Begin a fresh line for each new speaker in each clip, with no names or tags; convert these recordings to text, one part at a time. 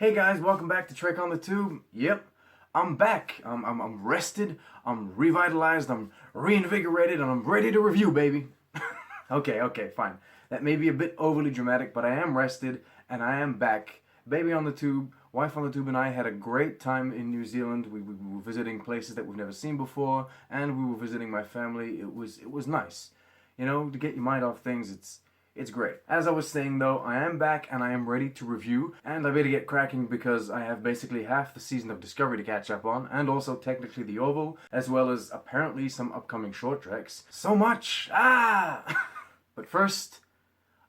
Hey guys, welcome back to Trek on the Tube. Yep, I'm back. I'm rested, I'm revitalized, I'm reinvigorated, and I'm ready to review, baby. Okay, fine. That may be a bit overly dramatic, but I am rested and I am back. Baby on the tube, wife on the tube, and I had a great time in New Zealand. We were visiting places that we've never seen before, and we were visiting my family. It was nice. You know, to get your mind off things, it's great. As I was saying though, I am back and I am ready to review, and I better get cracking because I have basically half the season of Discovery to catch up on, and also technically the Oval, as well as apparently some upcoming short treks. So much! But first,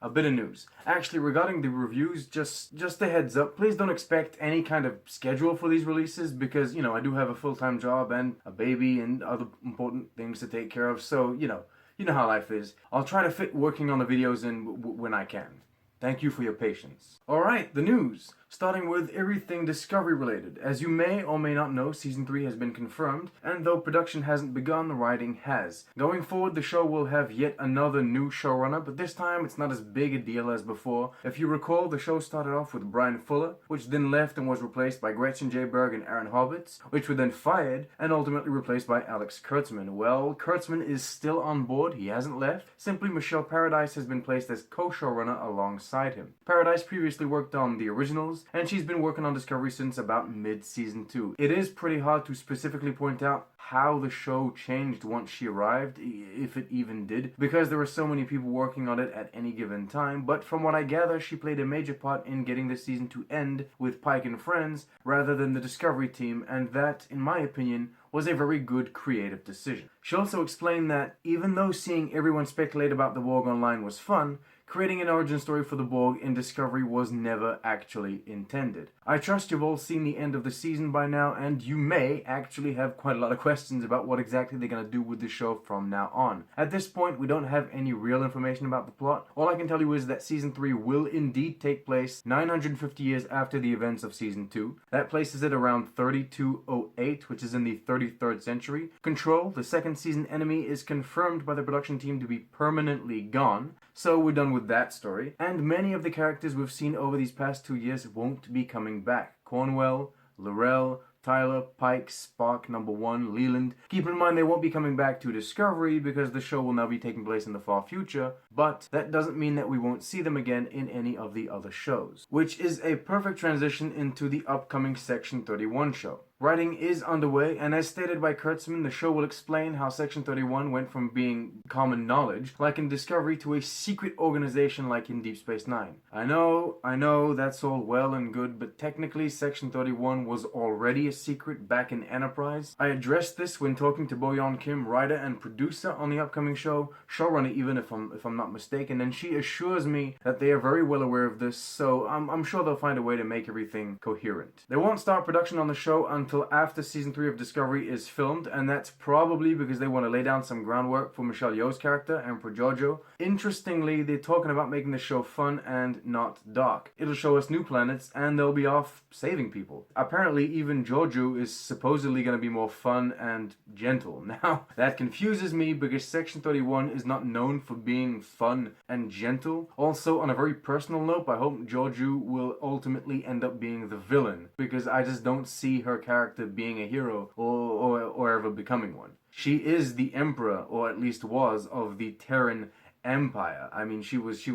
a bit of news. Actually, regarding the reviews, just a heads up, please don't expect any kind of schedule for these releases because, you know, I do have a full-time job and a baby and other important things to take care of, so, you know how life is. I'll try to fit working on the videos in when I can. Thank you for your patience. Alright, the news. Starting with everything Discovery related. As you may or may not know, Season 3 has been confirmed, and though production hasn't begun, the writing has. Going forward, the show will have yet another new showrunner, but this time it's not as big a deal as before. If you recall, the show started off with Brian Fuller, which then left and was replaced by Gretchen J. Berg and Aaron Horvitz, which were then fired and ultimately replaced by Alex Kurtzman. Well, Kurtzman is still on board, he hasn't left. Simply, Michelle Paradise has been placed as co-showrunner alongside him. Paradise previously worked on the originals, and she's been working on Discovery since about mid-season 2. It is pretty hard to specifically point out how the show changed once she arrived, if it even did, because there were so many people working on it at any given time, but from what I gather, she played a major part in getting the season to end with Pike and friends, rather than the Discovery team, and that, in my opinion, was a very good creative decision. She also explained that, even though seeing everyone speculate about the Borg online was fun, creating an origin story for the Borg in Discovery was never actually intended. I trust you've all seen the end of the season by now, and you may actually have quite a lot of questions about what exactly they're going to do with the show from now on. At this point, we don't have any real information about the plot. All I can tell you is that Season 3 will indeed take place 950 years after the events of Season 2. That places it around 3208, which is in the 33rd century. Control, the second season enemy, is confirmed by the production team to be permanently gone, so we're done with that story. And many of the characters we've seen over these past 2 years won't be coming back. Cornwell, Lorel, Tyler, Pike, Spock, Number 1, Leland. Keep in mind they won't be coming back to Discovery because the show will now be taking place in the far future, but that doesn't mean that we won't see them again in any of the other shows. Which is a perfect transition into the upcoming Section 31 show. Writing is underway, and as stated by Kurtzman, the show will explain how Section 31 went from being common knowledge, like in Discovery, to a secret organization like in Deep Space Nine. I know, that's all well and good, but technically Section 31 was already a secret back in Enterprise. I addressed this when talking to Bo-Yeon Kim, writer and producer on the upcoming show, showrunner even if I'm not mistaken, and she assures me that they are very well aware of this, so I'm sure they'll find a way to make everything coherent. They won't start production on the show until after Season 3 of Discovery is filmed, and that's probably because they want to lay down some groundwork for Michelle Yeoh's character, Emperor Giorgio. Interestingly, they're talking about making the show fun and not dark. It'll show us new planets, and they'll be off saving people. Apparently, even Giorgio is supposedly going to be more fun and gentle. Now, that confuses me because Section 31 is not known for being fun and gentle. Also, on a very personal note, I hope Giorgio will ultimately end up being the villain, because I just don't see her character being a hero or ever becoming one. She is the emperor, or at least was, of the Terran Empire. I mean, she was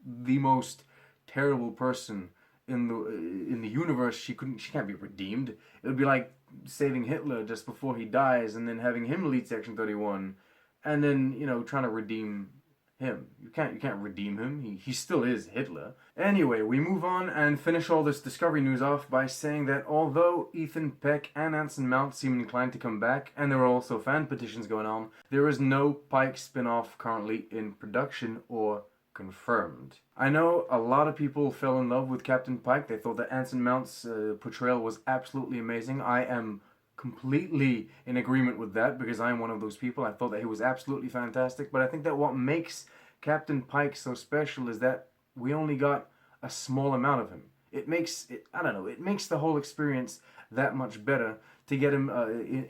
the most terrible person in the universe. She can't be redeemed. It would be like saving Hitler just before he dies and then having him lead Section 31 and then, you know, trying to redeem him. You can't redeem him. He still is Hitler. Anyway, we move on and finish all this Discovery news off by saying that although Ethan Peck and Anson Mount seem inclined to come back, and there are also fan petitions going on, there is no Pike spin-off currently in production or confirmed. I know a lot of people fell in love with Captain Pike. They thought that Anson Mount's portrayal was absolutely amazing. I am completely in agreement with that because I am one of those people. I thought that he was absolutely fantastic, but I think that what makes Captain Pike so special is that we only got a small amount of him. It makes the whole experience that much better to get him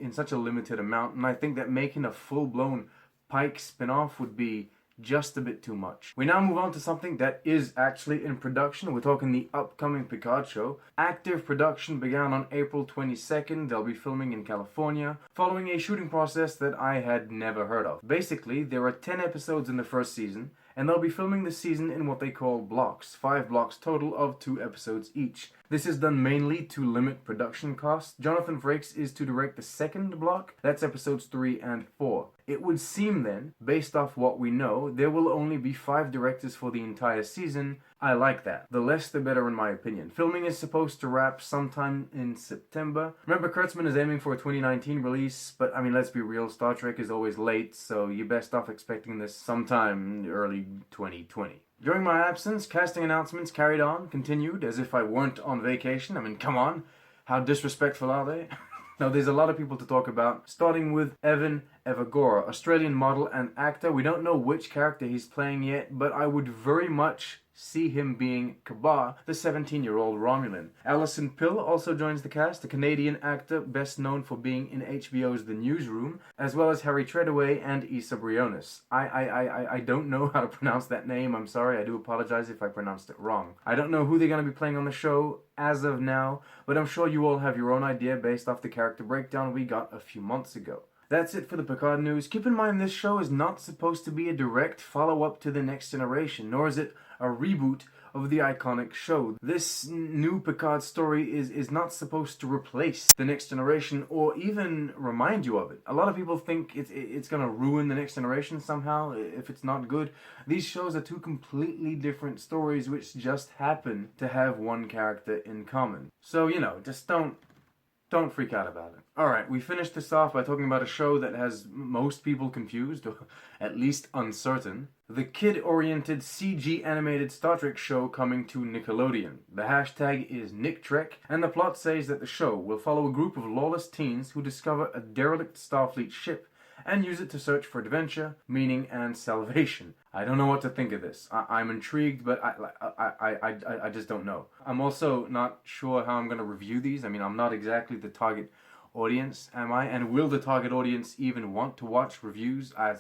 in such a limited amount, and I think that making a full-blown Pike spin-off would be just a bit too much. We now move on to something that is actually in production. We're talking the upcoming Picard show. Active production began on April 22nd. They'll be filming in California, following a shooting process that I had never heard of. Basically, there are 10 episodes in the first season, and they'll be filming the season in what they call blocks, 5 blocks total of 2 episodes each. This is done mainly to limit production costs. Jonathan Frakes is to direct the second block, that's episodes 3 and 4. It would seem then, based off what we know, there will only be 5 directors for the entire season. I like that. The less the better in my opinion. Filming is supposed to wrap sometime in September. Remember, Kurtzman is aiming for a 2019 release, but I mean, let's be real, Star Trek is always late, so you're best off expecting this sometime early 2020. During my absence, casting announcements continued, as if I weren't on vacation. I mean, come on, how disrespectful are they? Now, there's a lot of people to talk about, starting with Evan Evagora, Australian model and actor. We don't know which character he's playing yet, but I would very much see him being Kabar, the 17-year-old Romulan. Alison Pill also joins the cast, a Canadian actor best known for being in HBO's The Newsroom, as well as Harry Treadaway and Issa Briones. I don't know how to pronounce that name. I'm sorry, I do apologize if I pronounced it wrong. I don't know who they're going to be playing on the show as of now, but I'm sure you all have your own idea based off the character breakdown we got a few months ago. That's it for the Picard news. Keep in mind this show is not supposed to be a direct follow-up to The Next Generation, nor is it a reboot of the iconic show. This new Picard story is not supposed to replace The Next Generation or even remind you of it. A lot of people think it's going to ruin The Next Generation somehow if it's not good. These shows are 2 completely different stories which just happen to have one character in common. So, you know, just don't freak out about it. Alright, we finished this off by talking about a show that has most people confused, or at least uncertain. The kid-oriented CG animated Star Trek show coming to Nickelodeon. The hashtag is NickTrek, and the plot says that the show will follow a group of lawless teens who discover a derelict Starfleet ship and use it to search for adventure, meaning, and salvation. I don't know what to think of this. I'm intrigued, but I just don't know. I'm also not sure how I'm going to review these. I mean, I'm not exactly the target audience, am I? And will the target audience even want to watch reviews? I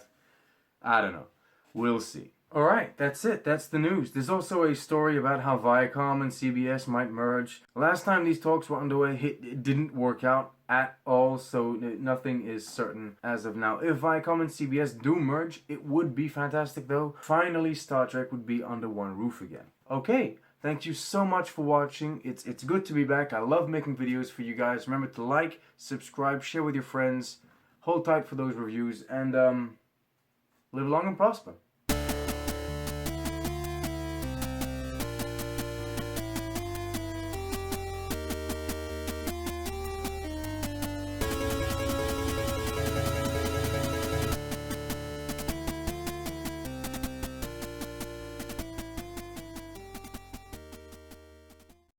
don't know. We'll see. Alright, that's it. That's the news. There's also a story about how Viacom and CBS might merge. Last time these talks were underway, it didn't work out at all, so nothing is certain as of now. If Viacom and CBS do merge, it would be fantastic though. Finally, Star Trek would be under one roof again. Okay, thank you so much for watching. It's good to be back. I love making videos for you guys. Remember to like, subscribe, share with your friends. Hold tight for those reviews, and live long and prosper.